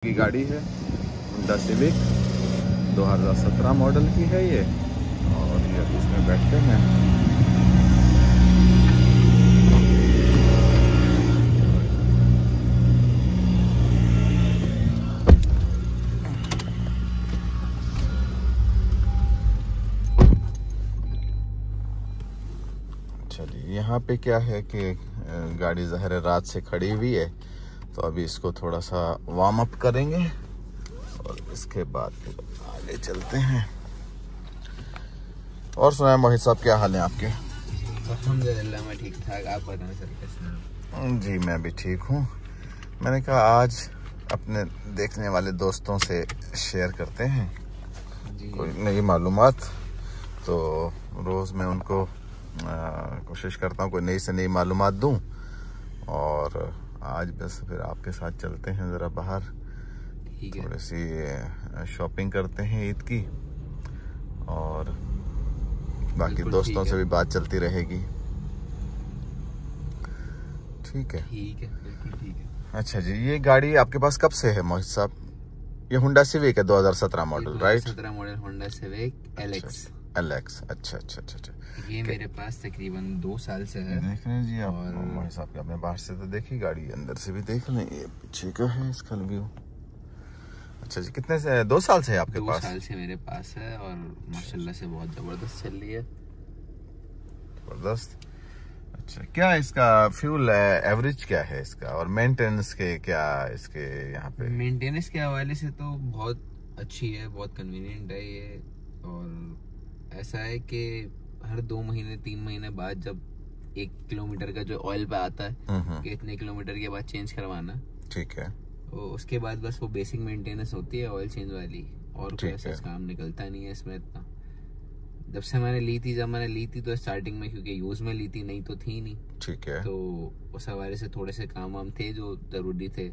की गाड़ी है होंडा सिविक 2017 मॉडल की है ये। और ये इसमें बैठते हैं। चलिए, यहाँ पे क्या है कि गाड़ी ज़ाहिर है रात से खड़ी हुई है, तो अभी इसको थोड़ा सा वार्म अप करेंगे और इसके बाद फिर आगे चलते हैं। और सुनाए मोहित साहब, क्या हाल है आपके? अल्हम्दुलिल्लाह मैं ठीक ठाक। आप बताएं सर कैसे हैं? जी मैं भी ठीक हूँ। मैंने कहा आज अपने देखने वाले दोस्तों से शेयर करते हैं कोई नई मालूमात। तो रोज़ मैं उनको कोशिश करता हूँ कोई नई से नई मालूमात दूँ। और आज बस फिर आपके साथ चलते हैं ज़रा बाहर, थोड़ी सी शॉपिंग करते हैं ईद की, और बाकी दोस्तों से भी बात चलती रहेगी। ठीक है, बिल्कुल ठीक है। अच्छा जी, ये गाड़ी आपके पास कब से है मोहित साहब? ये होंडा सिविक है 2017 model, right? 2017 model Honda civic LX. अच्छा। ये मेरे पास तकरीबन 2 साल से है। देख रहे हैं जी आप मोहित साहब के, अपने बाहर से तो देखी गाड़ी, अंदर से भी देख लें। ये पीछे का है इसका व्यू। अच्छा जी, कितने से 2 साल से है आपके पास? 2 साल से मेरे पास है और माशाल्लाह से बहुत जबरदस्त चल रही है। जबरदस्त। अच्छा, क्या इसका फ्यूल एवरेज क्या है इसका, और मेंटेनेंस के क्या इसके यहाँ पे? मेंटेनेंस के हवाले से तो बहुत अच्छी है, बहुत कन्वीनियंट है ये। और ऐसा है कि हर 2 महीने 3 महीने बाद जब 1 किलोमीटर का जो ऑयल पे आता है कि इतने किलोमीटर के बाद चेंज करवाना, ठीक है, तो उसके बाद बस वो बेसिक मेंटेनेंस होती है ऑयल चेंज वाली, और कोई ऐसा काम निकलता नहीं है इसमें इतना। जब मैंने ली थी तो स्टार्टिंग में, क्योंकि यूज में ली थी, नहीं तो थी नहीं। ठीक है। तो उस हवाले से थोड़े से काम वाम थे जो जरूरी थे,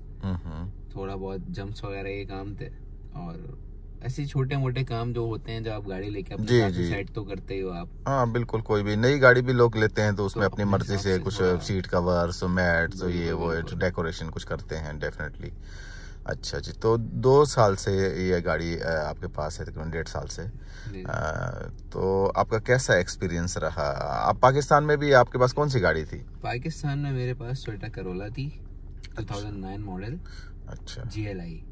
थोड़ा बहुत जंप्स वगैरह के काम थे, और ऐसे छोटे मोटे काम जो होते हैं जब आप गाड़ी लेके अपने सेट तो करते ही हो आप। हाँ बिल्कुल, कोई भी नई गाड़ी भी लोग लेते हैं तो उसमें अपनी मर्जी से कुछ सीट कवर्स, मैट्स, ये वो डेकोरेशन कुछ करते हैं डेफिनेटली। अच्छा जी, तो 2 साल से ये गाड़ी आपके पास है, तकरीबन 1.5 साल से। तो आपका कैसा एक्सपीरियंस रहा? आप पाकिस्तान में भी आपके पास कौन सी गाड़ी थी? पाकिस्तान में मेरे पास टोयोटा करोला थी 2009 मॉडल। अच्छा, GLI।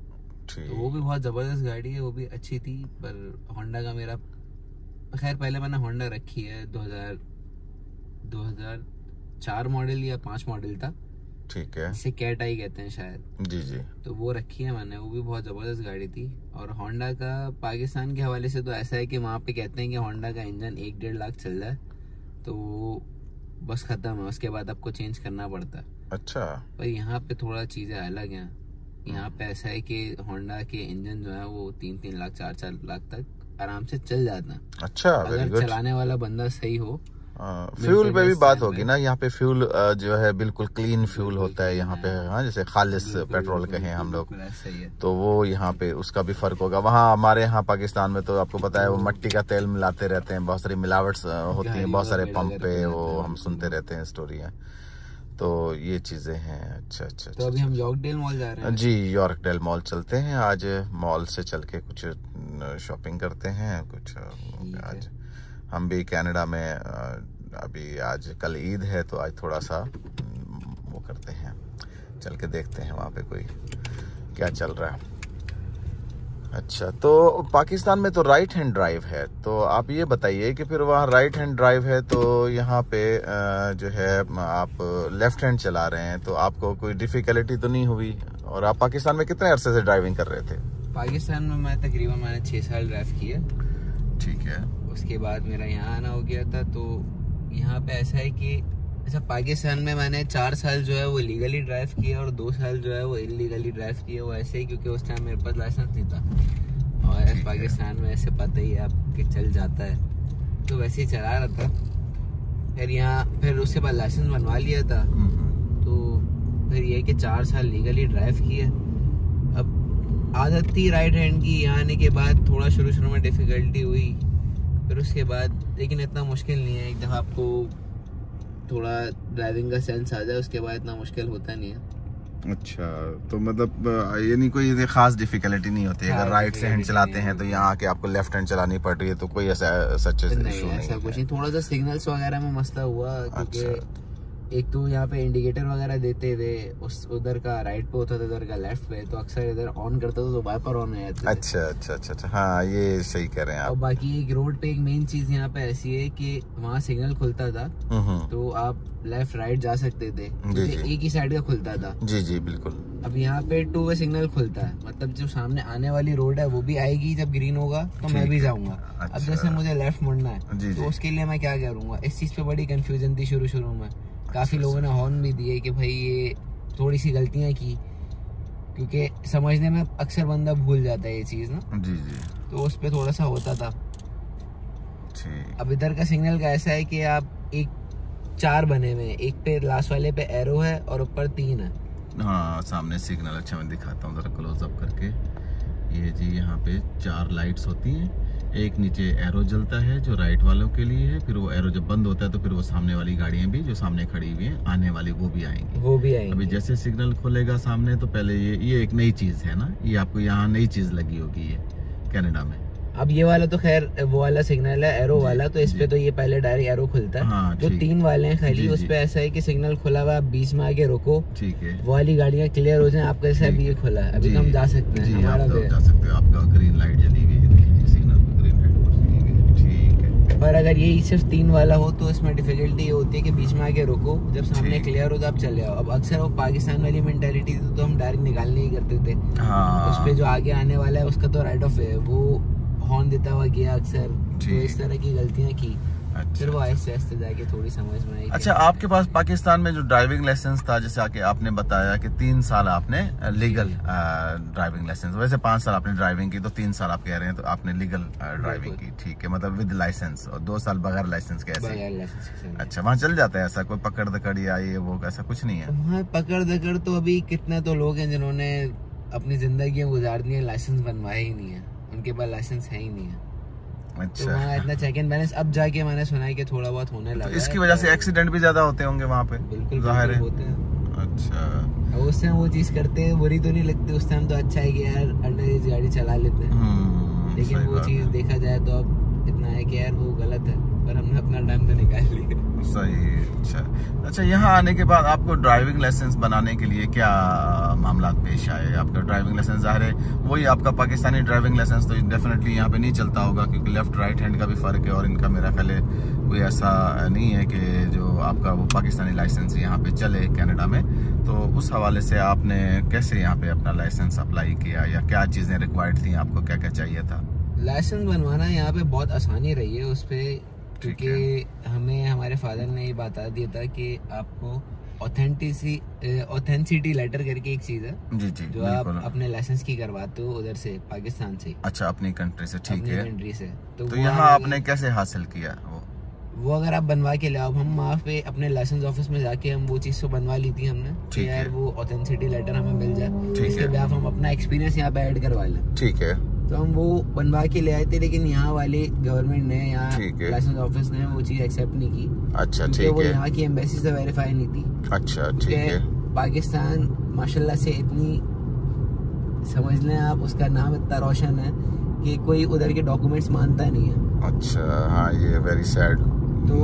तो वो भी बहुत जबरदस्त गाड़ी है, वो भी अच्छी थी। पर होंडा का मेरा, खैर पहले मैंने होंडा रखी है 2004 मॉडल या 5 मॉडल था, ठीक है, इसे कैट आई कहते हैं शायद। जी। तो वो रखी है मैंने, वो भी बहुत जबरदस्त गाड़ी थी। और होंडा का पाकिस्तान के हवाले से तो ऐसा है कि वहाँ पे कहते हैं कि होंडा का इंजन 1-1.5 लाख चल रहा है तो बस खत्म है, उसके बाद आपको चेंज करना पड़ता है। अच्छा। पर यहाँ पे थोड़ा चीजें अलग हैं। यहाँ पे ऐसा है कि होंडा के इंजन जो है वो 3-3 लाख 4-4 लाख तक आराम से चल जाता है। अच्छा, अगर चलाने वाला बंदा सही हो। फ्यूल पे भी बात होगी ना, यहाँ पे फ्यूल जो है बिल्कुल क्लीन फ्यूल होता है यहाँ पे। हाँ, जैसे खालिस पेट्रोल कहें हम लोग, तो वो यहाँ पे उसका भी फर्क होगा। वहाँ हमारे यहाँ पाकिस्तान में तो आपको पता है वो मिट्टी का तेल मिलाते रहते हैं, बहुत सारी मिलावट होती हैं, बहुत सारे पंप पे वो हम सुनते रहते हैं स्टोरियाँ। तो ये चीजें हैं। अच्छा। तो अभी हम यॉर्कडेल मॉल जा रहे हैं। जी, यॉर्कडेल मॉल चलते हैं आज। मॉल से चल के कुछ शॉपिंग करते हैं कुछ। आज हम भी कनाडा में अभी, आज कल ईद है तो आज थोड़ा सा वो करते हैं, चल के देखते हैं वहाँ पे कोई क्या चल रहा है। अच्छा, तो पाकिस्तान में तो राइट हैंड ड्राइव है, तो आप ये बताइए कि फिर वहाँ राइट हैंड ड्राइव है तो यहाँ पे जो है आप लेफ्ट हैंड चला रहे हैं, तो आपको कोई डिफिकल्टी तो नहीं हुई? और आप पाकिस्तान में कितने अरसे से ड्राइविंग कर रहे थे? पाकिस्तान में मैंने 6 साल ड्राइव किया। ठीक है। उसके बाद मेरा यहाँ आना हो गया था। तो यहाँ पे ऐसा है कि अच्छा, पाकिस्तान में मैंने 4 साल जो है वो लीगली ड्राइव किया और 2 साल जो है वो इलीगली ड्राइव किया। वो ऐसे ही क्योंकि उस टाइम मेरे पास लाइसेंस नहीं था, और पाकिस्तान में ऐसे पता ही है आपके चल जाता है, तो वैसे ही चला रहा था। फिर उसके बाद लाइसेंस बनवा लिया था। तो फिर ये कि 4 साल लीगली ड्राइव किए। अब आदत थी राइट हैंड की, यहाँ आने के बाद थोड़ा शुरू में डिफिकल्टी हुई, फिर उसके बाद, लेकिन इतना मुश्किल नहीं है। एक दफ़ा आपको थोड़ा ड्राइविंग का सेंस आ जाए उसके बाद इतना मुश्किल होता नहीं है। अच्छा, तो मतलब यानी कोई खास डिफिकल्टी नहीं होती अगर राइट से हैंड चलाते हैं तो यहाँ आके आपको लेफ्ट हैंड चलानी पड़ रही है, तो कोई ऐसा सच इशू नहीं है? ऐसा कुछ नहीं, थोड़ा सा सिग्नल्स वगैरह में मसला हुआ क्योंकि एक तो यहाँ पे इंडिकेटर वगैरह देते थे, उस उधर का राइट पे होता था, उधर का लेफ्ट पे, तो अक्सर इधर ऑन करता था तो वाइपर ऑन हो जाते थे। अच्छा, हाँ ये सही कह रहे हैं आप। और बाकी एक रोड पे एक मेन चीज यहाँ पे ऐसी है कि वहाँ सिग्नल खुलता था तो आप लेफ्ट राइट जा सकते थे, एक ही साइड का खुलता था। जी बिल्कुल। अब यहाँ पे 2 वे सिग्नल खुलता है, मतलब जो सामने आने वाली रोड है वो भी आएगी, जब ग्रीन होगा तो मैं भी जाऊंगा। अब जैसे मुझे लेफ्ट मुड़ना है तो उसके लिए मैं क्या करूंगा, इस चीज पे बड़ी कंफ्यूजन थी शुरू में। काफी लोगों ने हॉर्न भी दिए कि भाई ये थोड़ी सी गलतियां की, क्योंकि समझने में अक्सर बंदा भूल जाता है ये चीज ना। जी तो उस पे थोड़ा सा होता था। अब इधर का सिग्नल का ऐसा है कि आप एक 4 बने हुए, एक पे लास्ट वाले पे एरो है और ऊपर 3 है। हाँ सामने सिग्नल, अच्छा मैं दिखाता हूँ जरा क्लोज अप करके। ये जी यहाँ पे 4 लाइट्स होती हैं, एक नीचे एरो जलता है जो राइट वालों के लिए है, फिर वो एरो जब बंद होता है तो फिर वो सामने वाली गाड़ियां भी जो सामने खड़ी हुई हैं आने वाली वो भी आएंगी। अभी जैसे सिग्नल खुलेगा सामने तो पहले ये एक नई चीज है ना, ये आपको यहाँ नई चीज लगी होगी ये कनाडा में। अब ये वाला तो खैर वो वाला सिग्नल है एरो वाला, तो इस पे तो ये पहले डायरेक्ट एरो खुलता है। हाँ, जो 3 वाले हैं खाली उस पे ऐसा है कि सिग्नल खुला हुआ, आप बीच में आके रुको, ठीक है, वो वाली गाड़ियां क्लियर हो जाए। आपका जैसे अभी ये खुला है, अभी तो हम जा सकते हैं, हमारा जा सकते हो, आपका ग्रीन लाइट जली हुई है, सिग्नल पे ग्रीन लाइट, ठीक है। पर अगर ये सिर्फ 3 वाला हो तो इसमें डिफिकल्टी ये होती है कि बीच में आके रुको, जब सामने क्लियर हो तो आप चले आओ। अब अक्सर वो पाकिस्तान वाली मेंटालिटी तो हम डायरेक्ट निकालने ही करते थे। उस पे जो आगे आने वाला है उसका तो राइट ऑफ है, वो हॉर्न देता हुआ गया अक्सर, तो इस तरह की गलतियां की। फिर वो आहिस्ते आहिस्ते जाके थोड़ी समझ में आई। अच्छा, आपके पास पाकिस्तान में जो ड्राइविंग लाइसेंस था, जैसे आके आपने बताया कि 3 साल आपने लीगल ड्राइविंग लाइसेंस, वैसे 5 साल आपने ड्राइविंग की, तो 3 साल आप कह रहे हैं तो आपने लीगल ड्राइविंग की, ठीक है, मतलब विद लाइसेंस, और 2 साल बगैर लाइसेंस के ऐसे। अच्छा, वहाँ चल जाता है ऐसा, कोई पकड़ दकड़ या ये वो ऐसा कुछ नहीं है? वहाँ पकड़ दकड़ तो अभी कितने तो लोग हैं जिन्होंने अपनी जिंदगी गुजार दी है, लाइसेंस बनवाया ही नहीं है, उनके पास लाइसेंस है ही नहीं है। अच्छा, तो वहाँ इतना चेक एंड बैलेंस अब जाके मैंने सुना है कि थोड़ा बहुत होने लगा है। इसकी वजह से एक्सीडेंट भी ज्यादा होते होंगे वहाँ पे? बिल्कुल जाहिर है होते हैं। अच्छा, उस टाइम वो चीज करते हैं बुरी तो नहीं लगती, उस टाइम तो अच्छा है कि यार अंडर एज गाड़ी चला लेते हैं, लेकिन वो चीज देखा जाए तो अब इतना है कि यार वो गलत है, पर हमने अपना टाइम तो निकाल लिया। सही। अच्छा, यहाँ आने के बाद आपको ड्राइविंग लाइसेंस बनाने के लिए क्या मामला पेश आए? आपका ड्राइविंग लाइसेंस ज़ाहिर है वही आपका पाकिस्तानी ड्राइविंग लाइसेंस तो डेफिनेटली यहाँ पे नहीं चलता होगा, क्योंकि लेफ्ट राइट हैंड का भी फ़र्क है, और इनका मेरा ख्याल है कोई ऐसा नहीं है कि जो आपका वो पाकिस्तानी लाइसेंस यहाँ पे चले कनाडा में। तो उस हवाले से आपने कैसे यहाँ पे अपना लाइसेंस अप्लाई किया, या क्या चीज़ें रिक्वायर्ड थी आपको, क्या क्या चाहिए था? लाइसेंस बनवाना यहाँ पे बहुत आसानी रही है उस पर, क्योंकि हमें हमारे फादर ने ये बता दिया था कि आपको ऑथेंटिसिटी लेटर करके एक चीज है जी, जो आप अपने लाइसेंस की करवाते हो उधर से, पाकिस्तान से। अच्छा, अपनी कंट्री से, ठीक है, कंट्री से। तो यहाँ आपने कैसे हासिल किया वो अगर आप बनवा के ले आओ, हम वहाँ पे अपने लाइसेंस ऑफिस में जाके हम वो चीज तो बनवा ली थी हमने कि यार वो ऑथेंटिसिटी लेटर हमें मिल जाए, इसके बाद हम अपना एक्सपीरियंस यहाँ पे ऐड करवा लें, ठीक है। तो हम वो बनवा के ले आए थे, लेकिन यहाँ वाले गवर्नमेंट ने, यहाँ लाइसेंस ऑफिस ने वो चीज एक्सेप्ट नहीं की। अच्छा, ठीक है, वो यहाँ की एम्बेसी से वेरीफाई नहीं थी। अच्छा, ठीक है। पाकिस्तान माशाल्लाह से इतनी, समझ लें आप, उसका नाम इतना रोशन है कि कोई उधर के डॉक्यूमेंट्स मानता नहीं है। अच्छा, हाँ, ये वेरी सैड। तो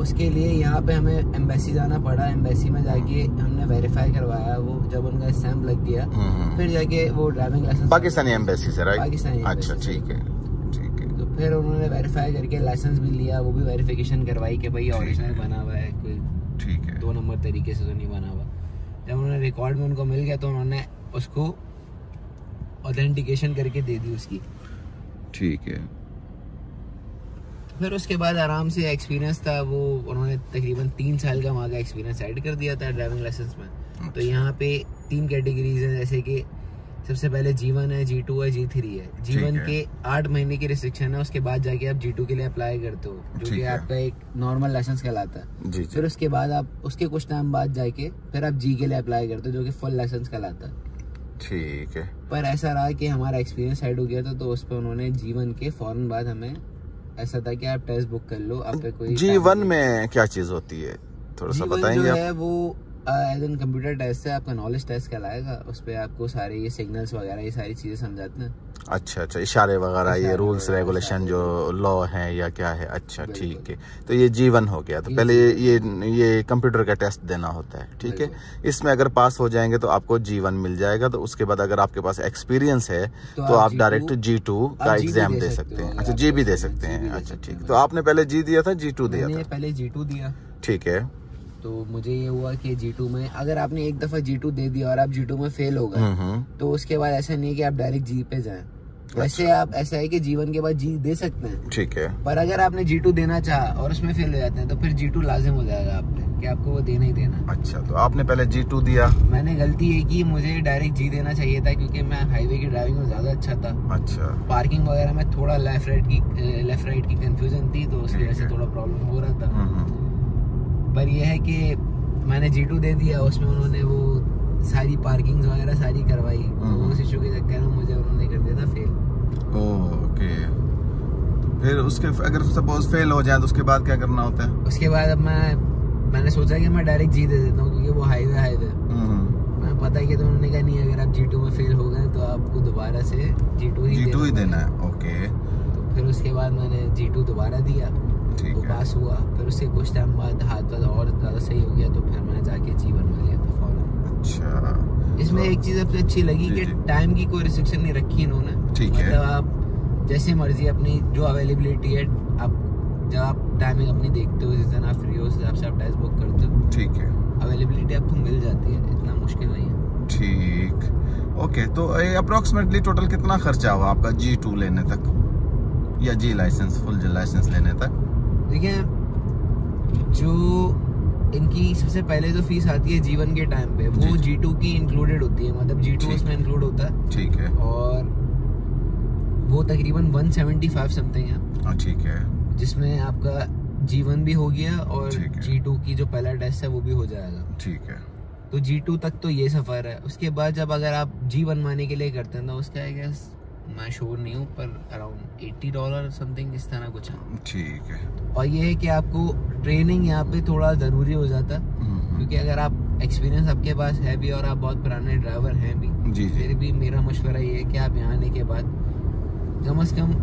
उसके लिए यहाँ पे हमें एम्बेसी जाना पड़ा, एम्बेसी में जाके हमने वेरीफाई करवाया, वो जब उनका स्टैंप लग गया फिर जाके वो ड्राइविंग लाइसेंस, पाकिस्तानी एम्बेसी से, राइट? पाकिस्तानी। अच्छा, ठीक है, ठीक है। तो फिर उन्होंने वेरीफाई करके लाइसेंस भी लिया, वो भी वेरिफिकेशन करवाई कि भाई ओरिजिनल बना हुआ है, कोई ठीक है 2 नंबर तरीके से तो नहीं बना हुआ। जब उन्होंने रिकॉर्ड में उनको मिल गया तो उन्होंने उसको ऑथेंटिकेशन करके दे दी उसकी, ठीक है। फिर उसके बाद आराम से एक्सपीरियंस था, वो उन्होंने तकरीबन 3 साल का वहाँ का एक्सपीरियंस ऐड कर दिया था ड्राइविंग लाइसेंस में। तो यहाँ पे 3 कैटेगरीज हैं, जैसे कि सबसे पहले G1 है, G2 है, G3 है। G1 के 8 महीने की रिस्ट्रिक्शन है, उसके बाद जाके आप G2 के लिए अप्लाई करते हो, जो कि आपका एक नॉर्मल लाइसेंस कहलाता है। फिर उसके बाद आप उसके कुछ टाइम बाद जाके फिर आप G के लिए अप्लाई करते हो, जो कि फुल लाइसेंस कहलाता है, ठीक है। पर ऐसा रहा कि हमारा एक्सपीरियंस ऐड हो गया था, तो उस पर उन्होंने G1 के फौरन बाद हमें ऐसा था कि आप टेस्ट बुक कर लो, आप पे कोई। G1 में क्या चीज होती है, थोड़ा सा बताएंगे आप? वो कंप्यूटर टेस्ट है, आपका नॉलेज टेस्ट कहलाएगा। उस पे आपको सारे ये सिग्नल्स वगैरह ये सारी चीजें समझाते हैं। अच्छा अच्छा, इशारे वगैरह, ये रूल्स रेगुलेशन जो लॉ है या क्या है। अच्छा ठीक है, तो ये G1 हो गया। तो पहले ये कंप्यूटर का टेस्ट देना होता है, ठीक है। इसमें अगर पास हो जाएंगे तो आपको G1 मिल जाएगा। तो उसके बाद अगर आपके पास एक्सपीरियंस है तो आप डायरेक्ट G2 का एग्जाम दे सकते हैं। अच्छा, G भी दे सकते हैं। अच्छा ठीक, तो आपने पहले G दिया था, G2 दिया था? पहले G2 दिया। ठीक है। तो मुझे ये हुआ कि G2 में अगर आपने एक दफा G2 दे दिया और आप G2 में फेल हो गए तो उसके बाद ऐसा नहीं है कि आप डायरेक्ट G पे जाएं। वैसे आप ऐसा है कि G1 के बाद G दे सकते हैं, ठीक है। पर अगर आपने G2 देना चाहा और उसमें फेल हो जाते हैं तो फिर G2 लाजिम हो जाएगा आप पे कि आपको वो देना ही देना। अच्छा, तो आपने पहले G2 दिया? मैंने गलती ये की, मुझे डायरेक्ट G देना चाहिए था क्योंकि मैं हाईवे की ड्राइविंग में ज्यादा अच्छा था। अच्छा। पार्किंग वगैरह में थोड़ा लेफ्ट राइट की कंफ्यूजन थी तो उसकी वजह से थोड़ा प्रॉब्लम हो रहा था। पर यह है कि मैंने G2 दे दिया, उसमें उन्होंने वो सारी पार्किंग वगैरह सारी करवाई, तो उस इशू के चक्कर में मुझे उन्होंने कर दिया था फेल। ओके, फिर उसके अगर सपोज फेल हो जाए तो उसके बाद क्या करना होता है? उसके बाद अब मैंने सोचा कि मैं डायरेक्ट G दे देता हूँ क्योंकि वो हाईवे मैं पता है कि तो उन्होंने कहा नहीं, अगर आप G2 में फेल हो गए तो आपको दोबारा से G2 ही देना है। ओके, तो फिर उसके बाद मैंने G2 दोबारा दिया, वो पास हुआ। फिर उसके कुछ टाइम बाद हाथ और ज्यादा सही हो गया तो फिर मैंने जाके G बनवा लिया था फौरन। अच्छा, इसमें एक चीज सबसे अच्छी लगी कि टाइम की कोई रिस्ट्रिक्शन नहीं रखी इन्होंने। मतलब आप जैसे मर्जी अपनी जो अवेलेबिलिटी है, आप जब आप टाइमिंग अपनी देखते हो, जिस दिन आप फ्री हो उस हिसाब से आप टाइम बुक करते हो, ठीक है। अवेलेबिलिटी आपको मिल जाती है, इतना मुश्किल नहीं है। ठीक, ओके। तो अप्रोक्सीमेटली टोटल कितना खर्चा हुआ आपका G2 लेने तक या G licence, full G licence लेने तक? देखिए, जो इनकी सबसे पहले जो फीस आती है G1 के टाइम पे वो G2 की इंक्लूडेड होती है, मतलब G2 उसमें इंक्लूड होता है, ठीक है। और वो तकरीबन 175 समथिंग है, ठीक है, जिसमें आपका G1 भी हो गया और G2 की जो पहला टेस्ट है वो भी हो जाएगा, ठीक है। तो G2 तक तो ये सफर है। उसके बाद जब अगर आप G बनवाने के लिए करते हैं तो उसका आई गेस मैं श्योर नहीं हूँ, पर अराउंड $80 समथिंग इस तरह कुछ है, ठीक है। और ये है कि आपको ट्रेनिंग यहाँ पे थोड़ा ज़रूरी हो जाता है क्योंकि अगर आप एक्सपीरियंस आपके पास है भी और आप बहुत पुराने ड्राइवर हैं भी, फिर भी मेरा मशवरा ये है कि आप यहाँ आने के बाद कम से कम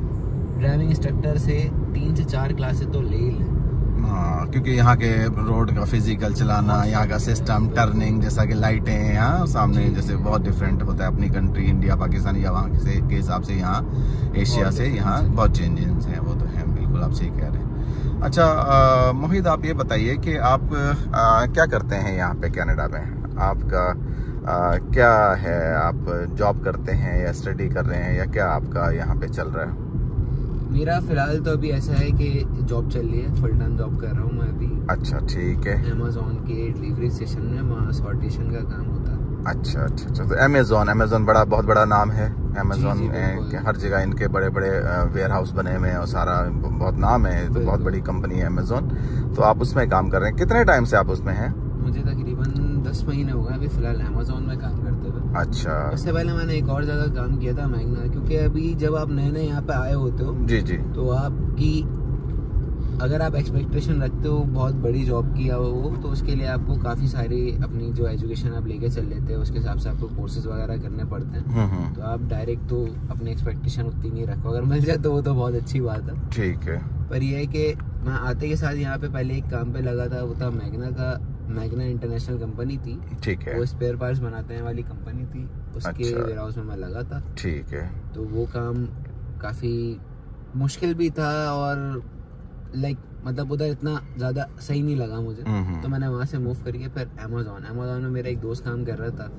ड्राइविंग इंस्ट्रक्टर से 3 से 4 क्लासेस तो ले ही लें। हाँ, क्योंकि यहाँ के रोड का फिजिकल चलाना, यहाँ का सिस्टम, टर्निंग, जैसा कि लाइटें हैं यहाँ सामने जैसे बहुत डिफरेंट होता है अपनी कंट्री इंडिया पाकिस्तान या वहाँ के हिसाब से, यहाँ एशिया से यहाँ बहुत चेंजेस हैं, वो तो हैं, बिल्कुल आप सही कह रहे हैं। अच्छा मोहित, आप ये बताइए कि आप क्या करते हैं यहाँ पे कनाडा में? आपका क्या है, आप जॉब करते हैं या स्टडी कर रहे हैं या क्या आपका यहाँ पे चल रहा है? मेरा फिलहाल तो अभी ऐसा है कि जॉब चल रही है, फुल टाइम जॉब कर रहा हूँ मैं अभी। अच्छा, ठीक है। अमेज़न के डिलीवरी स्टेशन में वहाँ सॉर्टेशन का काम होता है। अच्छा अच्छा अच्छा, तो अमेज़न बहुत बड़ा नाम है। अमेज़न हर जगह इनके बड़े बड़े वेयर हाउस बने हुए हैं और सारा बहुत नाम है, तो बहुत बड़ी कंपनी है अमेज़न। तो आप उसमें काम कर रहे हैं, कितने टाइम से आप उसमें हैं? मुझे तकरीबन 10 महीने हो गए अभी फिलहाल अमेज़न में काम करते हुए। अच्छा, उससे पहले मैंने एक और जगह काम किया था, मैग्ना, क्योंकि अभी जब आप नए नए यहाँ पे आए होते हो जी तो आपकी अगर आप एक्सपेक्टेशन रखते हो बहुत बड़ी जॉब की हो तो उसके लिए आपको काफ़ी सारी अपनी जो एजुकेशन आप लेके चल लेते हैं उसके हिसाब से आपको कोर्सेज वगैरह करने पड़ते हैं। तो आप डायरेक्ट तो अपनी एक्सपेक्टेशन उतनी नहीं रखो, अगर मिल जाए तो वो तो बहुत अच्छी बात है, ठीक है। पर यह है कि मैं आते के साथ यहाँ पे पहले एक काम पे लगा था, वो था मैग्ना इंटरनेशनल कंपनी थी, ठीक है। वो स्पेयर पार्ट्स बनाते हैं वाली कंपनी थी, उसके वेयर हाउस में मैं लगा था, ठीक है। तो वो काम काफ़ी मुश्किल भी था और मतलब उधर इतना ज़्यादा सही नहीं लगा मुझे, तो मैंने वहाँ से मूव करके फिर अमेज़न में मेरा एक दोस्त काम कर रहा था,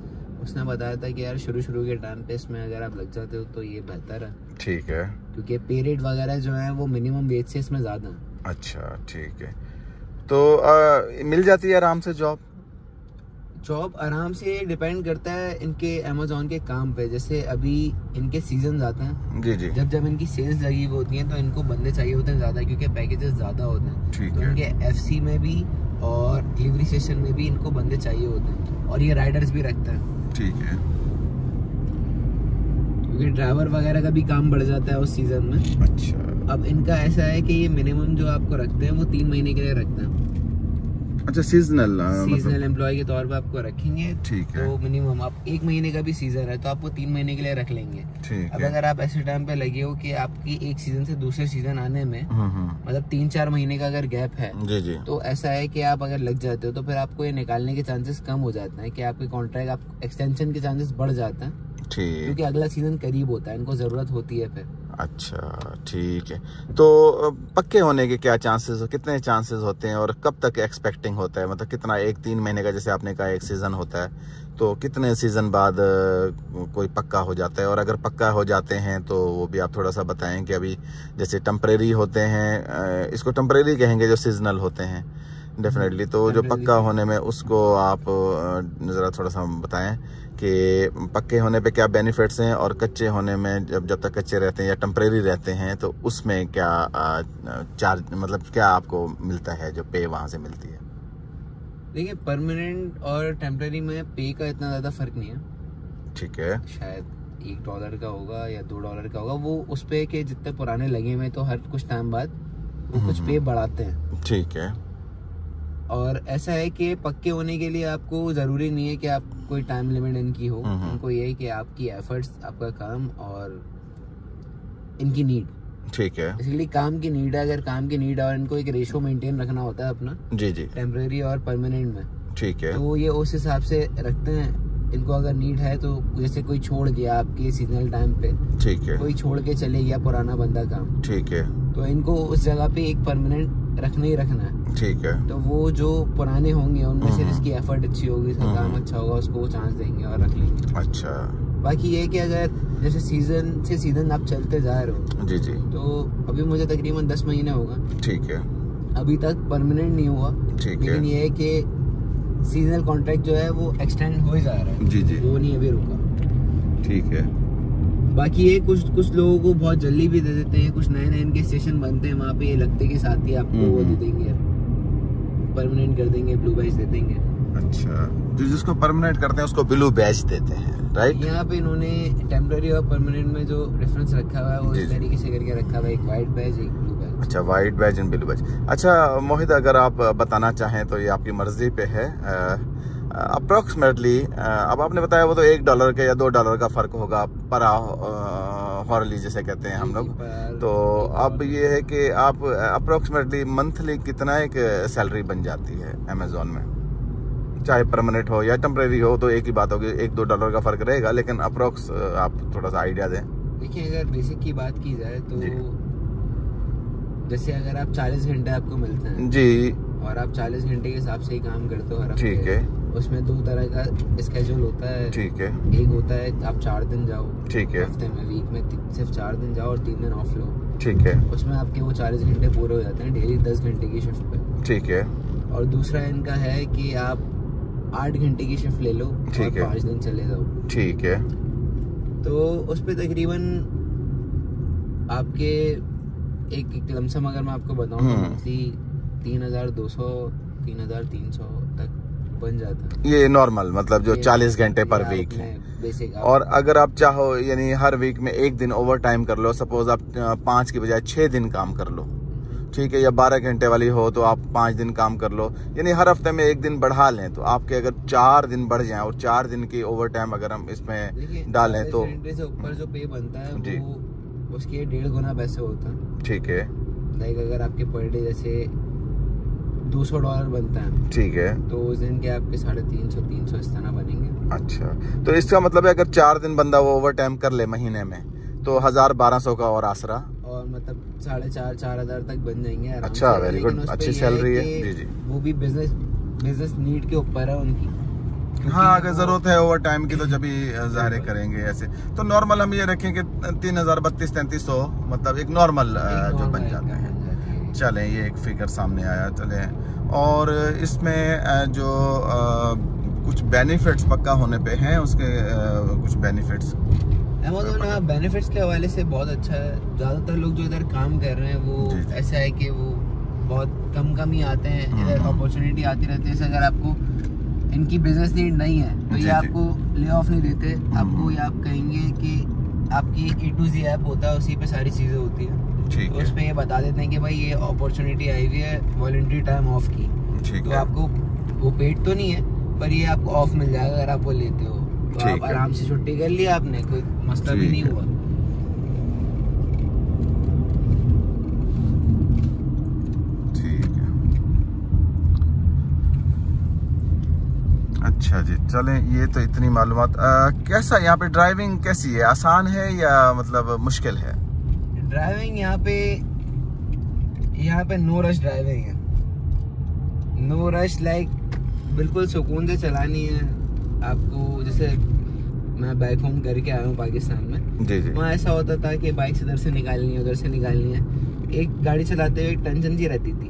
उसने बताया था कि यार शुरू के टाइम पे इसमें अगर आप लग जाते हो तो ये बेहतर है, ठीक है, क्योंकि पे रेट वगैरह जो है वो मिनिमम वेज से इसमें ज़्यादा है। अच्छा, ठीक है। तो मिल जाती है आराम से जॉब आराम से, डिपेंड करता है इनके अमेज़न के काम पे। जैसे अभी इनके सीजन आते हैं जी, जब इनकी सेल्स लगी हुई होती हैं तो इनको बंदे चाहिए होते हैं ज़्यादा, क्योंकि पैकेजेस ज़्यादा होते हैं, तो इनके FC में भी और डिलीवरी स्टेशन में भी इनको बंदे चाहिए होते हैं और ये राइडर्स भी रखते हैं, ठीक है, क्योंकि ड्राइवर वगैरह का भी काम बढ़ जाता है उस सीजन में। अच्छा, अब इनका ऐसा है कि ये मिनिमम जो आपको रखते हैं वो 3 महीने के लिए रखते हैं। अच्छा, सीजनल एम्प्लॉय के तौर पे आपको रखेंगे। ठीक है। तो मिनिमम आप 1 महीने का भी सीजन है तो आपको 3 महीने के लिए रख लेंगे। अब अगर आप ऐसे टाइम पे लगे हो कि आपकी एक सीजन से दूसरे सीजन आने में मतलब 3-4 महीने का अगर गैप है जी, तो ऐसा है कि आप अगर लग जाते हो तो फिर आपको ये निकालने के चांसेस कम हो जाते हैं कि आपके कॉन्ट्रैक्ट आप एक्सटेंशन के चांसेस बढ़ जाते हैं, क्योंकि अगला सीजन करीब होता है, इनको जरूरत होती है फिर। अच्छा, ठीक है। तो पक्के होने के क्या चांसेस, कितने चांसेस होते हैं और कब तक एक्सपेक्टिंग होता है? मतलब कितना, 1-3 महीने का जैसे आपने कहा एक सीजन होता है, तो कितने सीजन बाद कोई पक्का हो जाता है? और अगर पक्का हो जाते हैं तो वो भी आप थोड़ा सा बताएं कि अभी जैसे टेम्परेरी होते हैं, इसको टेम्परेरी कहेंगे जो सीजनल होते हैं डेफिनेटली, तो जो पक्का होने में उसको आप ज़रा थोड़ा सा बताएं कि पक्के होने पे क्या बेनिफिट्स हैं और कच्चे होने में जब तक कच्चे रहते हैं या टेम्परेरी रहते हैं तो उसमें क्या चार्ज, मतलब क्या आपको मिलता है जो पे वहाँ से मिलती है? देखिए, परमानेंट और टेम्परेरी में पे का इतना ज़्यादा फर्क नहीं है। ठीक है। शायद $1 का होगा या $2 का होगा, वो उस पे के जितने पुराने लगे हुए तो हर कुछ टाइम बाद वो कुछ पे बढ़ाते हैं। ठीक है। और ऐसा है कि पक्के होने के लिए आपको जरूरी नहीं है कि आप कोई टाइम लिमिट इनकी हो, उनको ये है कि आपकी एफर्ट्स, आपका काम और इनकी नीड। ठीक है। इसलिए काम की नीड है, अगर काम की नीड है और इनको एक रेशो मेंटेन रखना होता है अपना, जी, टेम्परेरी और परमानेंट में, ठीक है, तो ये उस हिसाब से रखते हैं। इनको अगर नीड है तो जैसे कोई छोड़ गया आपके सीजनल टाइम पे, ठीक है, कोई छोड़ के चले गया पुराना बंदा काम, ठीक है, तो इनको उस जगह पे एक परमानेंट रखना ही रखना है। ठीक है। तो वो जो पुराने होंगे उनमें से जिसकी एफर्ट अच्छी होगी, इसका काम अच्छा होगा, उसको वो चांस देंगे और रख लेंगे। अच्छा। बाकी ये कि अगर जैसे सीजन से सीजन आप चलते जा रहे हो, जी, तो अभी मुझे तकरीबन 10 महीने होगा, ठीक है, अभी तक परमानेंट नहीं हुआ, ठीक है, लेकिन ये है कि सीजनल कॉन्ट्रैक्ट जो है वो एक्सटेंड हो ही जा रहा है। जी, वो नहीं अभी रुका। ठीक है। बाकी ये कुछ लोगों को बहुत जल्दी भी दे देते हैं, कुछ नए इनके स्टेशन बनते हैं वहाँ पे, ये लगते के साथ ही आपको वो दे देंगे, परमानेंट कर देंगे, ब्लू बैज दे देंगे। अच्छा, तो जिसको परमानेंट करते हैं उसको ब्लू बैज देते हैं, राइट? यहाँ पे इन्होंने टेम्पररी और परमानेंट में जो डिफरेंस रखा हुआ है वो इस तरीके से करके रखा हुआ है, एक व्हाइट बैज, एक ब्लू बैज। अच्छा, white badge and blue badge. अच्छा मोहित, अगर आप बताना चाहें तो ये आपकी मर्जी पे है। अप्रोक्सीमेटली अब आपने बताया वो तो $1 का या $2 का फर्क होगा पर हॉरली जिसे कहते हैं हम लोग, तो अब ये है कि आप अप्रोक्सीमेटली मंथली कितना एक सैलरी बन जाती है अमेजोन में, चाहे परमानेंट हो या टेम्परेरी हो, तो एक ही बात होगी, $1-2 का फर्क रहेगा, लेकिन अप्रोक्स आप थोड़ा सा आइडिया दें। देखिए, अगर बेसिक की बात की जाए तो जैसे अगर आप 40 घंटे आपको मिलते हैं जी, और आप 40 घंटे के हिसाब से ही काम करते हो हर हफ्ते, ठीक है, उसमें 2 तरह का स्केड्यूल होता है, ठीक है। एक होता है आप 4 दिन जाओ, ठीक है, हफ्ते में, वीक में सिर्फ 4 दिन जाओ और 3 दिन ऑफ लो, ठीक है, उसमें आपके वो 40 घंटे पूरे हो जाते हैं डेली 10 घंटे की शिफ्ट पे, ठीक है। और दूसरा इनका है कि आप 8 घंटे की शिफ्ट ले लो और 5 दिन चले जाओ, ठीक है। तो उस पे तकरीबन आपके एक लमसम अगर मैं आपको बताऊं तो मंथली 3,200 3,300 तक बन जाता है, ये नॉर्मल, मतलब जो 40 घंटे पर वीक है बेसिक। और अगर आप चाहो यानी हर वीक में एक दिन ओवर टाइम कर लो, सपोज आप 5 की बजाय 6 दिन काम कर लो, ठीक है, या 12 घंटे वाली हो तो आप 5 दिन काम कर लो, यानी हर हफ्ते में एक दिन बढ़ा लें, तो आपके अगर 4 दिन बढ़ जाएं और 4 दिन की ओवर टाइम अगर हम इसमें डालें तो से ऊपर जो पे बनता है जी, वो उसके 1.5 गुना पैसे होता है, ठीक है। लाइक अगर आपके पर डे जैसे $200 बनता है, ठीक है, तो उस दिन के आपके 350 इस तरह बनेंगे। अच्छा, तो इसका मतलब है अगर 4 दिन बंदा वो ओवर टाइम कर ले महीने में तो 1,000-1,200 का और आसरा, और मतलब 4,500-4,000 तक बन जाएंगे। अच्छा, वेरी गुड, अच्छी सैलरी है जी जी। वो भी बिजनेस नीड के ऊपर है उनकी। हाँ, अगर जरूरत है ओवर टाइम की तो जब भी ज़ाहिर करेंगे। ऐसे तो नॉर्मल हम ये रखें कि 3,032-3,300 मतलब एक नॉर्मल जो बन जाता है। चलें, ये एक फिगर सामने आया। चलें, और इसमें जो कुछ बेनिफिट्स पक्का होने पे हैं, उसके कुछ बेनिफिट्स अमेज़न बेनिफिट्स के हवाले से बहुत अच्छा है। ज़्यादातर लोग जो इधर काम कर रहे हैं वो जी, ऐसा है कि वो बहुत कम ही आते हैं इधर, अपॉर्चुनिटी आती रहती है। जैसे अगर आपको इनकी बिजनेस नीड नहीं है तो ये आपको ले ऑफ नहीं देते, आपको ये आप कहेंगे कि आपकी A to Z ऐप होता है, उसी पे सारी चीज़ें होती हैं, तो उस पर ये बता देते हैं कि भाई ये अपॉर्चुनिटी आई हुई है वॉलंटरी टाइम ऑफ की, तो आपको वो पेड तो नहीं है, पर ये आपको ऑफ मिल जाएगा अगर आप वो लेते हो। तो आप आराम से छुट्टी कर लिया आपने, कोई मसला भी नहीं हुआ। अच्छा जी, चलें, ये तो इतनी मालूमात। कैसा यहाँ पे ड्राइविंग कैसी है, आसान है या मतलब मुश्किल है? ड्राइविंग यहाँ पे नो रश ड्राइविंग है, नो रश, लाइक बिल्कुल सुकून से चलानी है आपको। जैसे मैं बैक होम करके आया हूँ पाकिस्तान में, जी जी। वहाँ ऐसा होता था कि बाइक से इधर से निकालनी है, उधर से निकालनी है, एक गाड़ी चलाते हुए एक टेंशन सी रहती थी।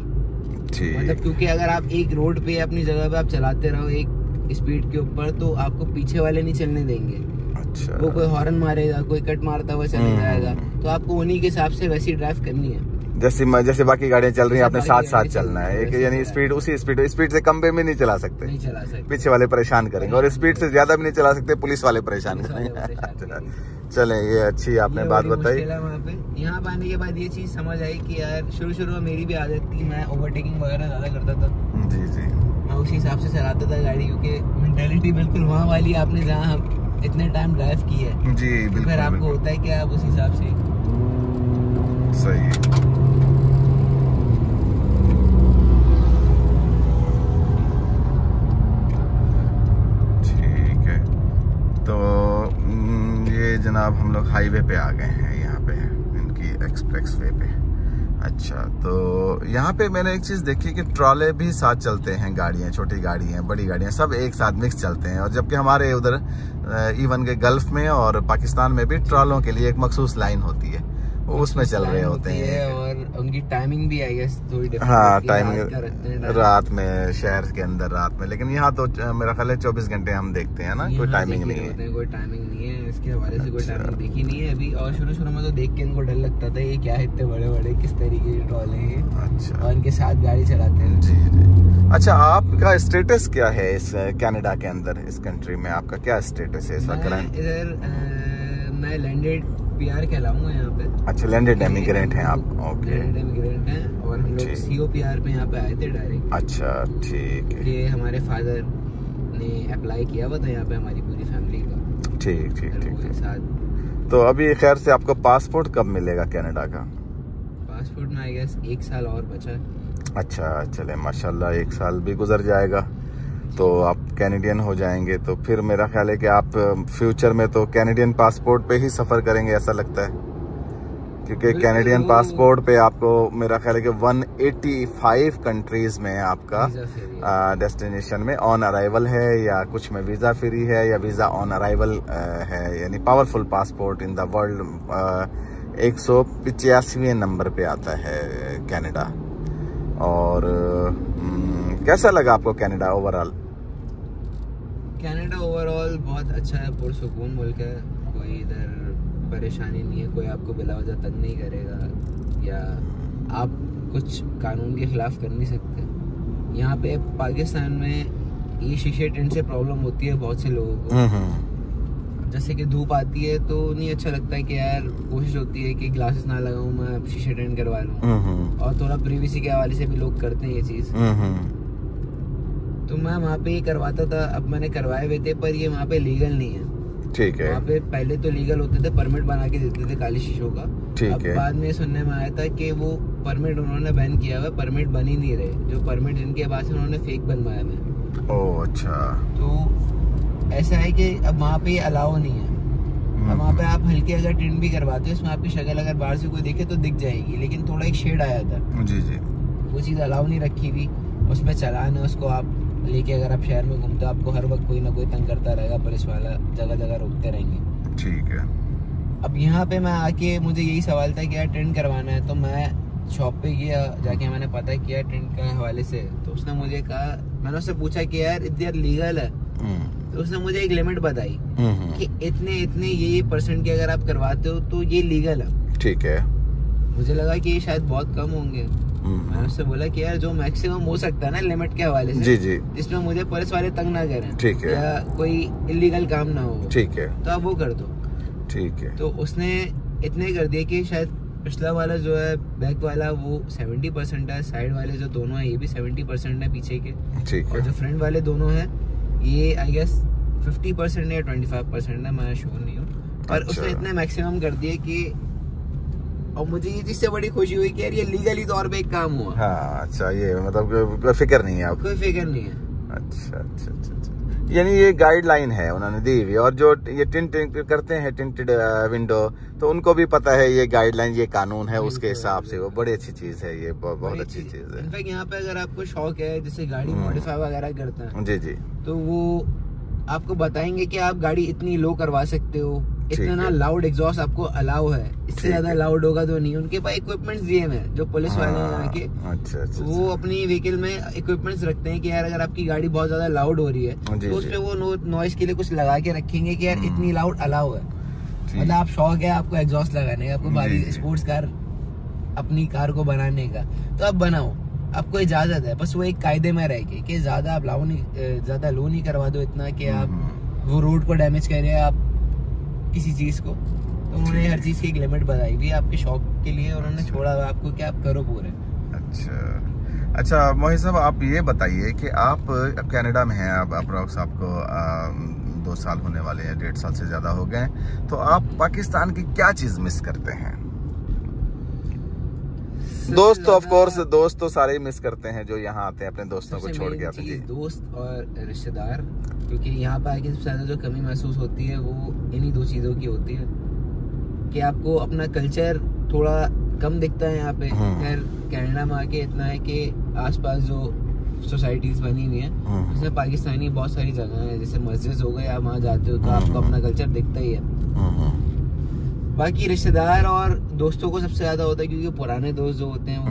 मतलब क्योंकि अगर आप एक रोड पे अपनी जगह पे आप चलाते रहो एक स्पीड के ऊपर, तो आपको पीछे वाले नहीं चलने देंगे। अच्छा। वो कोई हॉर्न मारेगा, कोई कट मारता हुआ चले जाएगा, तो आपको उन्हीं के हिसाब से वैसी ड्राइव करनी है। जैसे बाकी गाड़ियां चल रही हैं, आपने साथ साथ चलना है, एक यानी स्पीड उसी स्पीड से कम पे भी नहीं चला सकते, पीछे वाले परेशान करेंगे, और स्पीड से ज्यादा भी नहीं चला सकते, पुलिस वाले परेशान करेंगे। चलें, ये अच्छी आपने बात बताई। यहाँ पे आने के बाद ये चीज समझ आई कि यार शुरू में मेरी भी आदत थी, मैं ओवरटेकिंग वगैरह ज्यादा करता था। जी जी। मैं उसी हिसाब से चलाता था गाड़ी, क्योंकि मेंटालिटी बिल्कुल वहाँ वाली आपने जहाँ इतने टाइम ड्राइव की है जी, बिल्कुल, फिर आपको होता है कि आप उस हिसाब से सही। ठीक है, तो ये जनाब हम लोग हाईवे पे आ गए हैं, यहाँ पे इनकी एक्सप्रेस वे पे। अच्छा, तो यहाँ पे मैंने एक चीज़ देखी कि ट्रॉले भी साथ चलते हैं, गाड़ियाँ, छोटी गाड़ियाँ, बड़ी गाड़ियाँ, सब एक साथ मिक्स चलते हैं। और जबकि हमारे उधर इवन के गल्फ में और पाकिस्तान में भी ट्रॉलों के लिए एक मखसूस लाइन होती है, वो उसमें चल रहे होते हैं। और उनकी टाइमिंग भी आई गेस थोड़ी डिफरेंट। हाँ, टाइमिंग रात में, शहर के अंदर रात में, लेकिन यहाँ तो मेरा ख्याल है 24 घंटे हम देखते हैं ना, कोई टाइमिंग नहीं है। कोई टाइमिंग नहीं है, इसके हवाले से कोई टाइमिंग देखी नहीं है अभी। और शुरू में तो देख के इनको डर लगता था, ये क्या इतने बड़े बड़े किस तरीके के ट्रॉले हैं। अच्छा। और इनके साथ गाड़ी चलाते हैं। जी जी। अच्छा, आपका स्टेटस क्या है इस कनाडा के अंदर, इस कंट्री में आपका क्या स्टेटस है इस वक्त? इधर मैं लैंडेड पीआर कहलाऊंगा यहाँ पे। अच्छा, लैंडेड इमिग्रेंट हैं आप? ओके, लैंडेड इमिग्रेंट हैं, और हम लोग सीओपीआर पे यहाँ पे आए थे डायरेक्ट। अच्छा, ठीक है। कि हमारे फादर ने अप्लाई किया हुआ था यहाँ पे हमारी पूरी फैमिली का। ठीक। तो अभी खैर से आपको पासपोर्ट कब मिलेगा कनाडा का? पासपोर्ट में आई गेस 1 साल और बचा है। अच्छा, चले, माशाल्लाह 1 साल भी गुजर जाएगा तो आप कैनेडियन हो जाएंगे। तो फिर मेरा ख्याल है कि आप फ्यूचर में तो कैनेडियन पासपोर्ट पे ही सफ़र करेंगे, ऐसा लगता है, क्योंकि कैनेडियन पासपोर्ट पे आपको मेरा ख्याल है कि 185 कंट्रीज में आपका डेस्टिनेशन में ऑन अराइवल है, या कुछ में वीज़ा फ्री है, या वीज़ा ऑन अराइवल है, यानी powerful passport in the world 185वें नंबर पे आता है कनाडा। और कैसा लगा आपको कनाडा ओवरऑल? कनाडा ओवरऑल बहुत अच्छा है, पुरसुकून मुल्क है, कोई इधर परेशानी नहीं है, कोई आपको बिला वजह तंग नहीं करेगा, या आप कुछ कानून के खिलाफ कर नहीं सकते। यहाँ पे पाकिस्तान में ये शीशे टिंट से प्रॉब्लम होती है बहुत से लोगों को। जैसे कि धूप आती है तो नहीं अच्छा लगता है कि यार कोशिश होती है कि ग्लासेस ना लगाऊं, मैं शीशे टिंट करवा लूं, और थोड़ा प्रिवेसी के हवाले से भी लोग करते हैं ये चीज। तो मैं वहाँ पे ये करवाता था, अब मैंने करवाए हुए थे, पर ये वहाँ पे लीगल नहीं है। ठीक है। वहाँ पे पहले तो लीगल होते थे, परमिट बना के देते थे काली शीशों का। ठीक है। बाद में सुनने में आया था कि वो परमिट उन्होंने बैन किया हुआ, परमिट बन ही नहीं रहे, जो परमिट जिनके पास है उन्होंने फेक बनवाया है। ओह अच्छा। तो ऐसा है कि अब वहाँ पे अलाउ नहीं है। अब वहाँ पे आप हल्के अगर टिंट भी करवाते हो, इसमें आपकी शक्ल अगर बाहर से कोई देखे तो दिख जाएगी, लेकिन थोड़ा एक शेड आया था। जी जी। वो चीज़ अलाउ नहीं रखी हुई, उस पर चलान है, उसको आप लेके अगर आप शहर में घूमते हो, आपको हर वक्त कोई ना कोई तंग करता रहेगा, पुलिस वाला जगह जगह रोकते रहेंगे। ठीक है। अब यहाँ पे मैं आके मुझे यही सवाल था कि यार टेंट करवाना है, तो मैं शॉप पे गया, जाके मैंने पता किया टेंट के हवाले से, तो उसने मुझे कहा, मैंने उससे पूछा कि यार इधर लीगल है, तो उसने मुझे एक लिमिट बताई कि इतने ये परसेंट की अगर आप करवाते हो तो ये लीगल है। ठीक है। मुझे लगा कि ये शायद बहुत कम होंगे। मैंने उससे बोला कि यार जो मैक्सिमम हो सकता है ना लिमिट के हवाले से, जी, जिसमें मुझे पुलिस वाले तंग ना करें, ठीक है, या कोई इलीगल काम ना हो, ठीक है, तो आप वो कर दो। ठीक है। तो उसने इतने कर दिया कि शायद पिछला वाला जो है बैक वाला वो 70% है, साइड वाले जो दोनों है ये भी 70% है पीछे के, और जो फ्रंट वाले दोनों है ये आई गेस 50% या 25% है, मैं श्योर नहीं हूँ। पर उसने इतने मैक्सिमम कर दिए कि, और मुझे ये चीज से बड़ी खुशी हुई कि यार ये लीगली तौर पे एक काम हुआ। हाँ अच्छा, ये मतलब कोई फिक्र नहीं है आपको? कोई फिक्र नहीं है। अच्छा, यानी ये गाइडलाइन है उन्होंने दी हुई, और जो ये टिंट करते हैं टिंटेड विंडो, तो उनको भी पता है ये गाइडलाइन, ये कानून है, उसके हिसाब से वो बड़ी अच्छी चीज है, ये बहुत अच्छी चीज है। इनफैक्ट यहाँ पे अगर आपको शौक है जैसे गाड़ी मॉडिफाई वगैरह करते हैं, जी, तो वो आपको बताएंगे कि आप गाड़ी इतनी लो करवा सकते हो, इतना लाउड एग्जॉस्ट आपको अलाउ है, इससे ज्यादा लाउड होगा तो नहीं। उनके पास इक्विपमेंट दिए हैं जो पुलिस वाले हैं आके, अच्छा, वो अपनी व्हीकल में इक्विपमेंट्स रखते हैं कि यार अगर आपकी गाड़ी बहुत ज्यादा लाउड हो रही है तो उसमें वो नॉइस के लिए कुछ लगा के रखेंगे कि यार इतनी लाउड अलाउ है। मतलब आप शौक है आपको एग्जॉस्ट लगाने का, आपको भारी स्पोर्ट्स कार अपनी कार को बनाने का, तो आप बनाओ, आपको इजाजत है, बस वो एक कायदे में रह के कि ज्यादा आप ज्यादा लो नहीं करवा दो इतना कि आप वो रोड को डैमेज कर रहे हैं आप किसी चीज को। तो उन्होंने हर चीज की एक लिमिट बताई हुई, आपके शौक के लिए उन्होंने छोड़ा हुआ आपको कि आप करो पूरे। अच्छा मोहित साहब, आप ये बताइए कि आप कनाडा में हैं, अब अप्रॉक्स आपको 2 साल होने वाले हैं, 1.5 साल से ज्यादा हो गए, तो आप पाकिस्तान की क्या चीज मिस करते हैं? दोस्त तो ऑफ कोर्स, दोस्त तो सारे ही मिस करते हैं जो यहाँ आते हैं अपने दोस्तों को छोड़ के आते हैं। दोस्त और रिश्तेदार, क्योंकि यहाँ पर आके सबसे ज्यादा जो कमी महसूस होती है वो इन्हीं 2 चीजों की होती है कि आपको अपना कल्चर थोड़ा कम दिखता है यहाँ पे। खैर कनाडा में आके इतना है कि आसपास जो सोसाइटीज बनी हुई है उसमें पाकिस्तानी बहुत सारी जगह है, जैसे मस्जिद हो गए, आप वहाँ जाते हो तो आपको अपना कल्चर दिखता ही है। बाकी रिश्तेदार और दोस्तों को सबसे ज्यादा होता है क्योंकि पुराने दोस्त जो होते हैं वो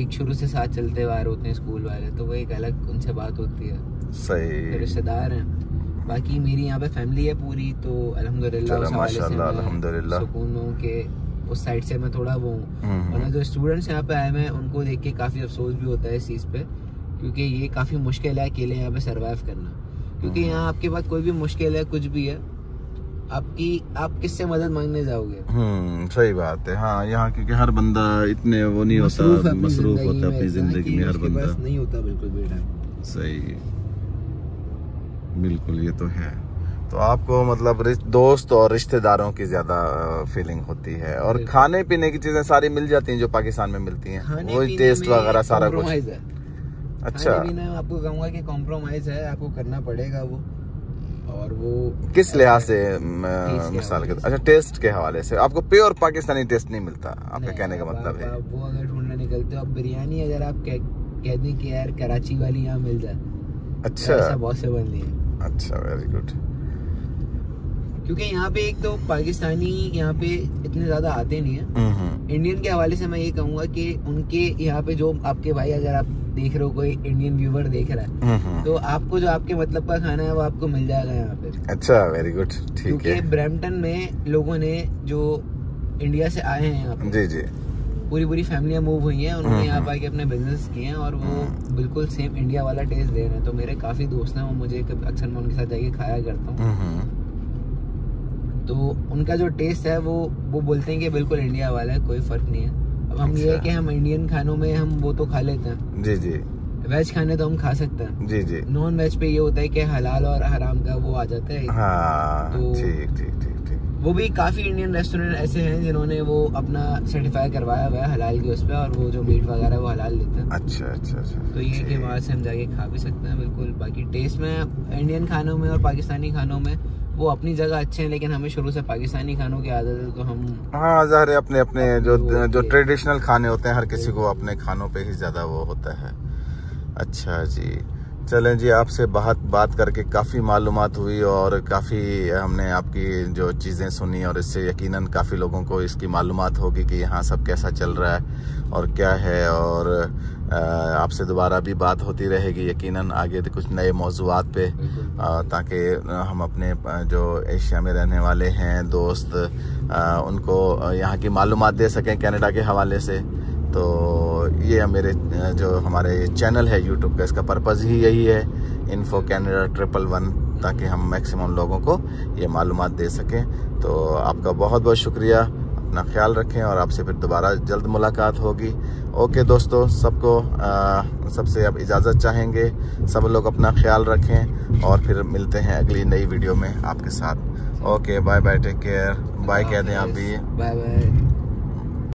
एक शुरू से साथ चलते हुए होते हैं, स्कूल वाले, तो वो एक अलग उनसे बात होती है। सही। तो रिश्तेदार हैं। बाकी मेरी यहाँ पे फैमिली है पूरी, तो अल्हम्दुलिल्लाह सुकून में हूँ कि उस साइड से मैं थोड़ा वो हूँ। और जो स्टूडेंट्स यहाँ पे आए हुए हैं उनको देख के काफी अफसोस भी होता है इस चीज पे, क्योंकि ये काफी मुश्किल है अकेले यहाँ पे सरवाइव करना, क्योंकि यहाँ आपके पास कोई भी मुश्किल है, कुछ भी है, आप किससे मदद मांगने जाओगे? सही बात है। हाँ, यहाँ क्योंकि हर बंदा इतने वो नहीं होता, मसरूफ होता है अपनी जिंदगी में, हर बंदा नहीं होता बिल्कुल बेटा। सही, बिल्कुल, ये तो है। तो आपको मतलब दोस्त और रिश्तेदारों की ज्यादा फीलिंग होती है, और खाने पीने की चीजें सारी मिल जाती हैं जो पाकिस्तान में मिलती हैं, वो टेस्ट वगैरह सारा कुछ। अच्छा, आपको कहूँगा कि कॉम्प्रोमाइज है, आपको करना पड़ेगा वो। और वो किस लिहाज से? मिसाल के, अच्छा, टेस्ट के हवाले से आपको प्योर पाकिस्तानी टेस्ट नहीं मिलता, आपका कहने का मतलब है? वो अगर ढूंढने निकलते हो, अब बिरयानी अगर आप कह दें कि यार कराची वाली यहाँ मिल जाए, अच्छा, ऐसा पॉसिबल नहीं है। अच्छा, वेरी गुड। क्योंकि यहाँ पे एक तो पाकिस्तानी यहाँ पे इतने ज्यादा आते नहीं है। इंडियन के हवाले से मैं ये कहूँगा कि उनके यहाँ पे जो आपके भाई, अगर आप देख रहे हो कोई इंडियन व्यूवर देख रहा है, तो आपको जो आपके मतलब का खाना है वो आपको मिल जाएगा यहाँ पे। अच्छा, वेरी गुड, ठीक है। क्योंकि ब्रैम्पटन में लोगों ने जो इंडिया से आए हैं यहाँ पे, जी, पूरी फैमिलियां मूव हुई हैं, उन्होंने यहाँ आके अपने बिजनेस किए हैं और वो बिल्कुल सेम इंडिया वाला टेस्ट दे रहे हैं। तो मेरे काफी दोस्त हैं, वो मुझे अक्सर मैं उनके साथ जाके खाया करता हूँ, तो उनका जो टेस्ट है वो बोलते हैं कि बिल्कुल इंडिया वाला है, कोई फर्क नहीं है। अब हम ये है कि हम इंडियन खानों में हम वो तो खा लेते हैं, जी, वेज खाने तो हम खा सकते हैं, जी, नॉन वेज पे ये होता है कि हलाल और हराम का वो आ जाता है। हाँ, तो ठीक। वो भी काफी इंडियन रेस्टोरेंट ऐसे हैं जिन्होंने वो अपना सर्टिफाई करवाया हुआ है हलाल के उस पे, और वो जो मीट वगैरह वो हलाल लेते हैं। अच्छा। तो ये कि वहाँ से हम जाके खा भी सकते हैं बिल्कुल। बाकी टेस्ट में इंडियन खानों में और पाकिस्तानी खानों में वो अपनी जगह अच्छे हैं, लेकिन हमें शुरू से पाकिस्तानी खानों की आदत है, तो हम ज़ाहिर है अपने जो ट्रेडिशनल खाने होते हैं, हर किसी को अपने खानों पे ही ज़्यादा वो होता है। अच्छा जी, चलें जी, आपसे बात करके काफ़ी मालूमात हुई और काफ़ी हमने आपकी जो चीज़ें सुनी, और इससे यकीनन काफ़ी लोगों को इसकी मालूमात होगी कि यहाँ सब कैसा चल रहा है और क्या है। और आपसे दोबारा भी बात होती रहेगी यकीनन आगे कुछ नए मौज़ूआत पे, ताकि हम अपने जो एशिया में रहने वाले हैं दोस्त उनको यहाँ की मालूमात दे सकें कनाडा के हवाले से। तो ये हमारे चैनल है यूट्यूब का, इसका पर्पज़ ही यही है, इन्फो कैनेडा 111, ताकि हम मैक्सिमम लोगों को ये मालूमात दे सकें। तो आपका बहुत बहुत शुक्रिया, अपना ख्याल रखें और आपसे फिर दोबारा जल्द मुलाकात होगी। ओके दोस्तों, सबको सबसे अब इजाज़त चाहेंगे। सब लोग अपना ख्याल रखें और फिर मिलते हैं अगली नई वीडियो में आपके साथ। Okay, bye bye, take care, bye कह दें आप भी। Bye bye.